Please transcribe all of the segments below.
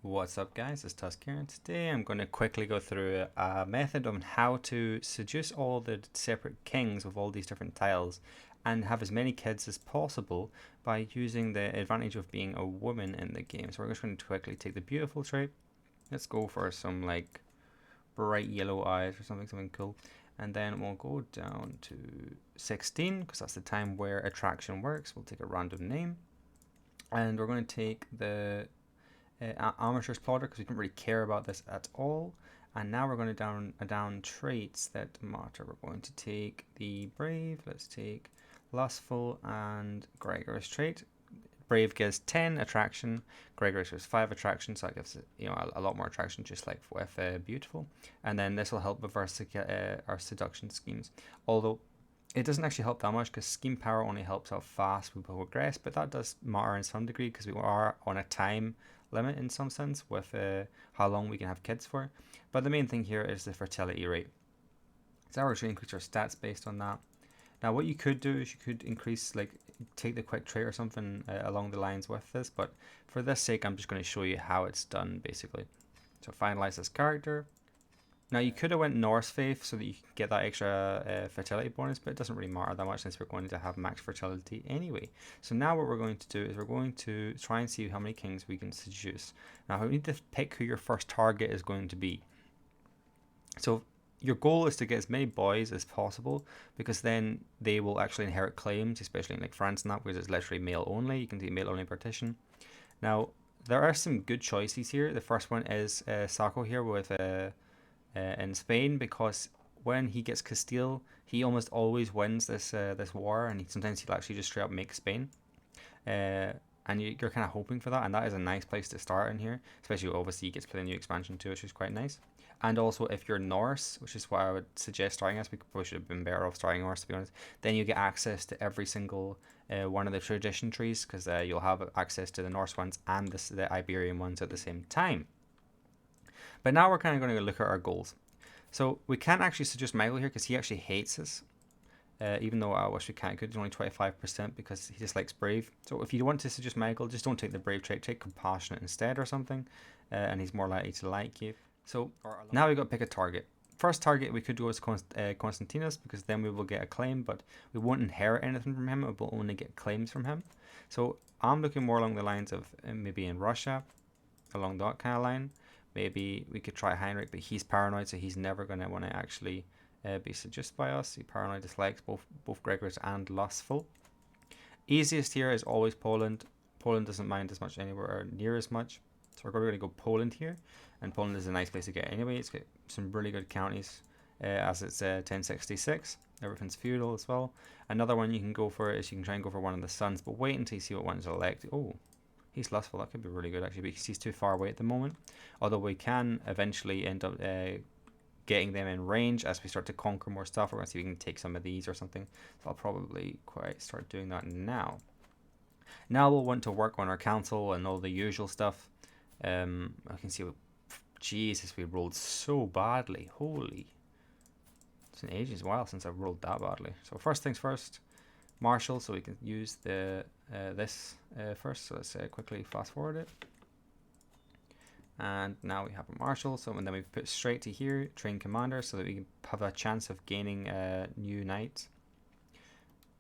What's up guys, it's Tusk here, and today I'm going to quickly go through a method on how to seduce all the separate kings with all these different tiles and have as many kids as possible by using the advantage of being a woman in the game. So we're just going to quickly take the beautiful trait. Let's go for some like bright yellow eyes or something cool, and then we'll go down to 16 because that's the time where attraction works. We'll take a random name and we're going to take the amateur's plotter because we didn't really care about this at all. And now we're going to down traits that matter. We're going to take the brave, let's take lustful and gregarious trait. Brave gives 10 attraction, gregarious gives 5 attraction, so that gives a lot more attraction, just like with beautiful. And then this will help with our seduction schemes, although it doesn't actually help that much because scheme power only helps how fast we progress, but that does matter in some degree because we are on a time limit in some sense with how long we can have kids for. But the main thing here is the fertility rate. So we're actually increase our stats based on that. Now what you could do is you could increase, like take the quick trait or something along the lines with this, but for this sake I'm just going to show you how it's done basically. So finalize this character. Now you could have went Norse Faith so that you could get that extra fertility bonus, but it doesn't really matter that much since we're going to have max fertility anyway. So now what we're going to do is we're going to try and see how many kings we can seduce. Now we need to pick who your first target is going to be. So your goal is to get as many boys as possible because then they will actually inherit claims, especially in like France and that, because it's literally male only. You can do male only partition. Now there are some good choices here. The first one is Sacco here with in Spain, because when he gets Castile, he almost always wins this war, and sometimes he'll actually just straight up make Spain. And you're kind of hoping for that, and that is a nice place to start in here, especially obviously he gets put a new expansion too, which is quite nice. And also if you're Norse, which is what I would suggest starting as, we probably should have been better off starting Norse to be honest, then you get access to every single one of the tradition trees, because you'll have access to the Norse ones and the Iberian ones at the same time. But now we're kind of going to look at our goals. So we can't actually suggest Michael here because he actually hates us. Even though I wish we could, it's only 25% because he dislikes brave. So if you want to suggest Michael, just don't take the brave trait, take compassionate instead or something, and he's more likely to like you. So now we've got to pick a target. First target we could go as Constantinus, because then we will get a claim, but we won't inherit anything from him, we'll only get claims from him. So I'm looking more along the lines of maybe in Russia, along that kind of line. Maybe we could try Heinrich, but he's paranoid, so he's never going to want to actually be seduced by us. He paranoid dislikes both gregarious and lustful. Easiest here is always Poland. Poland doesn't mind as much anywhere near as much. So we're going to go Poland here. And Poland is a nice place to get anyway. It's got some really good counties as it's 1066. Everything's feudal as well. Another one you can go for is you can try and go for one of the sons, but wait until you see what one's elected. Oh, he's lustful. That could be really good actually, because he's too far away at the moment. Although we can eventually end up getting them in range as we start to conquer more stuff. We're going to see if we can take some of these or something. So I'll probably quite start doing that now. Now we'll want to work on our council and all the usual stuff. I can see, Jesus, we rolled so badly. Holy. It's been ages, a while since I've rolled that badly. So first things first, Marshall, so we can use the this first. So let's quickly fast forward it. And now we have a Marshal, so and then we put straight to here, train commander, so that we can have a chance of gaining new knights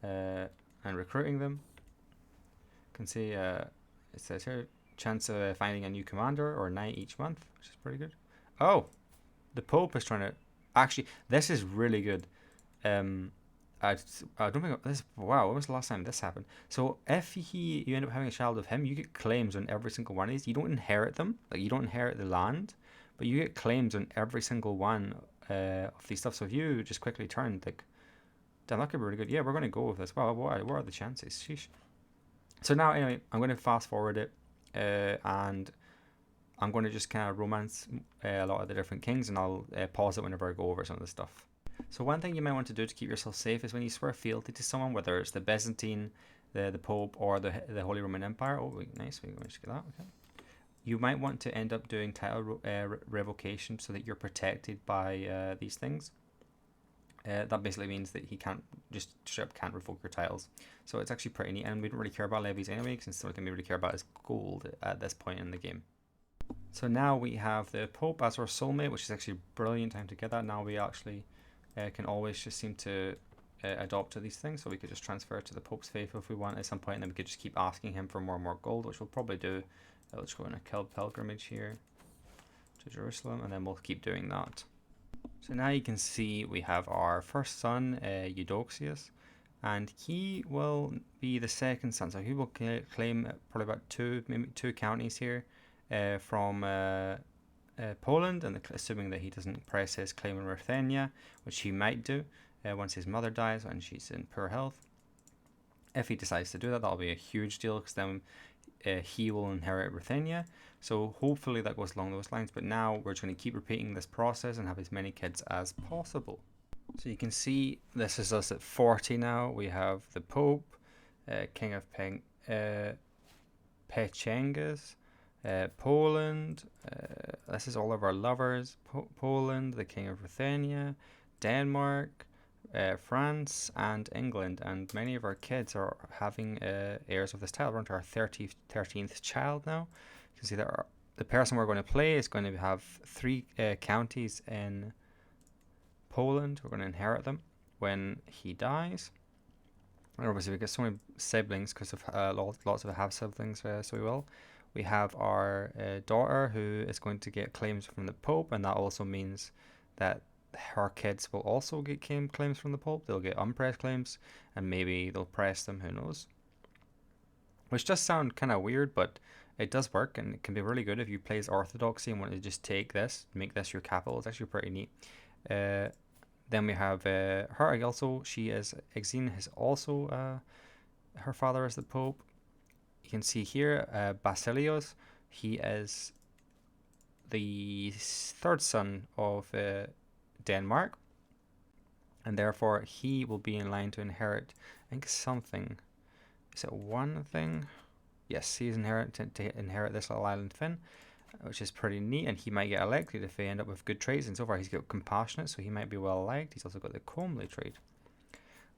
and recruiting them. You can see it says here, chance of finding a new commander or knight each month, which is pretty good. Oh, the Pope is trying to, actually, this is really good. I don't think this. Wow, when was the last time this happened? So if you end up having a child with him, you get claims on every single one of these. You don't inherit them, like you don't inherit the land, but you get claims on every single one of these stuff. So if you just quickly turn, like, damn, that could be really good. Yeah, we're going to go with this. Wow, what are the chances? Sheesh. So now, anyway, I'm going to fast forward it, and I'm going to just kind of romance a lot of the different kings, and I'll pause it whenever I go over some of the stuff. So one thing you might want to do to keep yourself safe is when you swear fealty to someone, whether it's the Byzantine, the Pope, or the Holy Roman Empire. Oh, nice, we managed to get that. Okay. You might want to end up doing title revocation so that you're protected by these things. That basically means that he can't just straight up can't revoke your titles. So it's actually pretty neat, and we don't really care about levies anyway, since the only thing we really care about is gold at this point in the game. So now we have the Pope as our soulmate, which is actually a brilliant time to get that. Now we actually can always just seem to adopt to these things, so we could just transfer to the Pope's faith if we want at some point, and then we could just keep asking him for more and more gold, which we'll probably do. Let's go on a pilgrimage here to Jerusalem, and then we'll keep doing that. So now you can see we have our first son, Eudoxius, and he will be the second son. So he will claim probably about maybe two counties here from Poland, and assuming that he doesn't press his claim in Ruthenia, which he might do once his mother dies and she's in poor health. If he decides to do that, that'll be a huge deal, because then he will inherit Ruthenia. So hopefully that goes along those lines. But now we're just going to keep repeating this process and have as many kids as possible. So you can see this is us at 40 now. We have the Pope, King of Pechengas, Poland. This is all of our lovers. Poland, the King of Ruthenia, Denmark, France, and England. And many of our kids are having heirs of this title. We're on to our 13th child now. You can see that the person we're going to play is going to have 3 counties in Poland. We're going to inherit them when he dies. And obviously we get so many siblings because of lots of have siblings, so we will. We have our daughter, who is going to get claims from the Pope, and that also means that her kids will also get claims from the Pope. They'll get unpressed claims, and maybe they'll press them, who knows. Which does sound kind of weird, but it does work, and it can be really good if you play as Orthodoxy and want to just take this, make this your capital. It's actually pretty neat. Then we have her also. She is Exene is also her father is the Pope. You can see here Basilios. He is the 3rd son of Denmark, and therefore he will be in line to inherit, I think, something. Is it one thing? Yes, he's to inherit this little island Finn, which is pretty neat, and he might get elected if they end up with good traits. And so far he's got compassionate, so he might be well liked. He's also got the comely trait.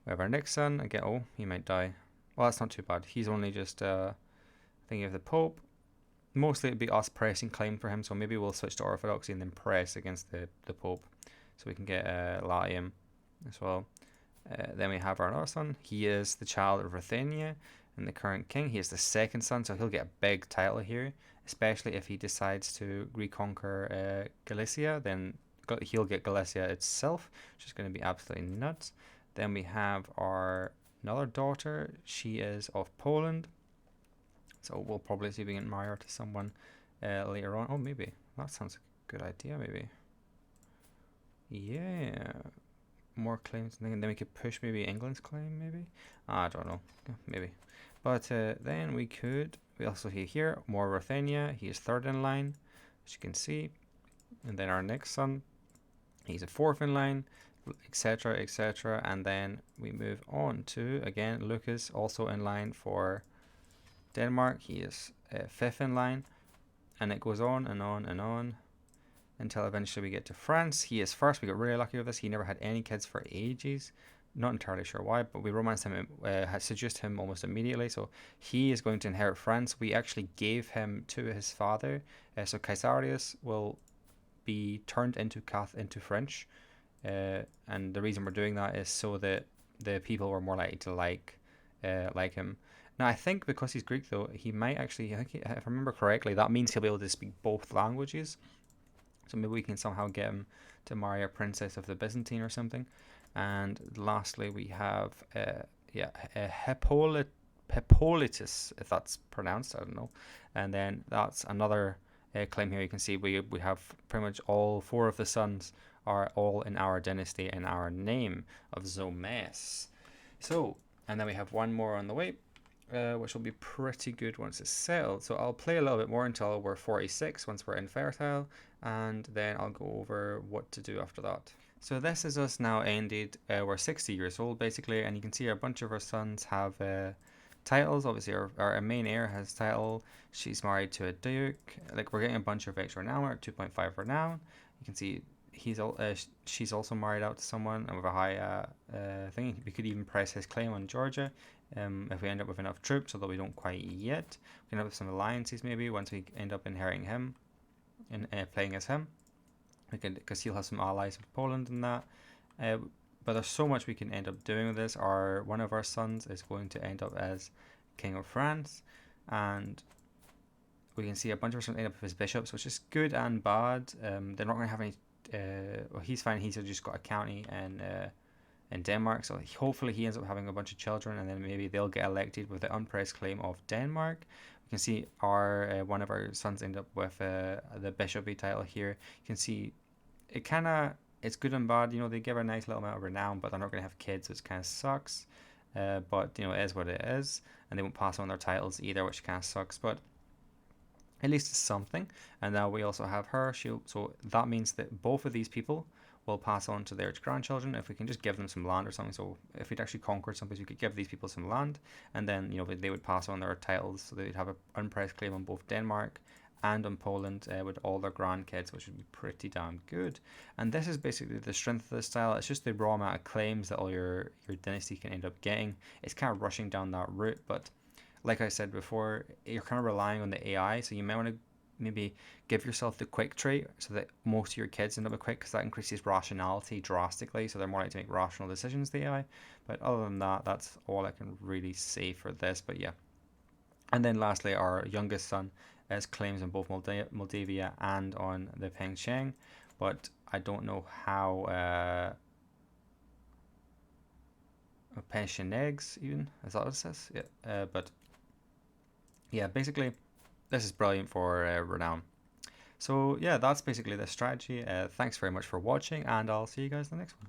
We have our next son again. He might die. Well, that's not too bad. He's only just thinking of the Pope. Mostly it'd be us pressing claim for him, so maybe we'll switch to Orthodoxy and then press against the Pope, so we can get Latium as well. Then we have our other son. He is the child of Ruthenia and the current king. He is the 2nd son, so he'll get a big title here, especially if he decides to reconquer Galicia. Then he'll get Galicia itself, which is going to be absolutely nuts. Then we have our another daughter. She is of Poland, so we'll probably see if we can marry her to someone later on. Oh, maybe. That sounds like a good idea, maybe. Yeah. More claims. And then we could push maybe England's claim, maybe? I don't know. Maybe. But then we also see here, more Ruthenia. He is 3rd in line, as you can see. And then our next son, he's a 4th in line, etc., etc. And then we move on to, again, Lucas, also in line for Denmark. He is 5th in line, and it goes on and on and on until eventually we get to France. He is 1st. We got really lucky with this. He never had any kids for ages. Not entirely sure why, but we romanced him, seduced him almost immediately. So he is going to inherit France. We actually gave him to his father. So Caesarius will be turned into French. And the reason we're doing that is so that the people were more likely to like him. Now, I think because he's Greek, though, he might actually, if I remember correctly, that means he'll be able to speak both languages. So maybe we can somehow get him to marry a princess of the Byzantine or something. And lastly, we have Hippolytus, if that's pronounced, I don't know. And then that's another claim here. You can see we have pretty much all 4 of the sons are all in our dynasty in our name of Zomes. So, and then we have one more on the way, which will be pretty good once it's settled. So I'll play a little bit more until we're 46, once we're infertile, and then I'll go over what to do after that. So this is us now ended. We're 60 years old basically, and you can see a bunch of our sons have titles. Obviously our main heir has title. She's married to a duke. Like, we're getting a bunch of extra renown. We're at 2.5 renown. You can see she's also married out to someone with a high thing. We could even press his claim on Georgia if we end up with enough troops, although we don't quite yet. We can end up with some alliances maybe once we end up inheriting him. in playing as him. We can, because he'll have some allies with Poland and that. Uh, but there's so much we can end up doing with this. One of our sons is going to end up as King of France, and we can see a bunch of us end up with his bishops, which is good and bad. They're not going to have any. Well, he's fine. He's just got a county in Denmark, so hopefully he ends up having a bunch of children, and then maybe they'll get elected with the unpressed claim of Denmark. We can see our one of our sons end up with the bishopy title here. You can see it's good and bad. They give a nice little amount of renown, but they're not going to have kids, which kind of sucks. But it is what it is, and they won't pass on their titles either, which kind of sucks. But at least it's something. And now we also have her. So that means that both of these people will pass on to their grandchildren if we can just give them some land or something. So if we'd actually conquered something, we could give these people some land, and then they would pass on their titles, so they'd have an unpressed claim on both Denmark and on Poland with all their grandkids, which would be pretty damn good. And this is basically the strength of the style. It's just the raw amount of claims that all your dynasty can end up getting. It's kind of rushing down that route, but like I said before, you're kind of relying on the AI, so you might want to maybe give yourself the quick trait so that most of your kids end up with quick, because that increases rationality drastically, so they're more likely to make rational decisions, the AI. But other than that, that's all I can really say for this. But yeah. And then lastly, our youngest son has claims on both Moldavia and on the Pengsheng, but I don't know how pension eggs even, is that what it says? Yeah. But yeah, basically this is brilliant for renown. So yeah, that's basically the strategy. Thanks very much for watching, and I'll see you guys in the next one.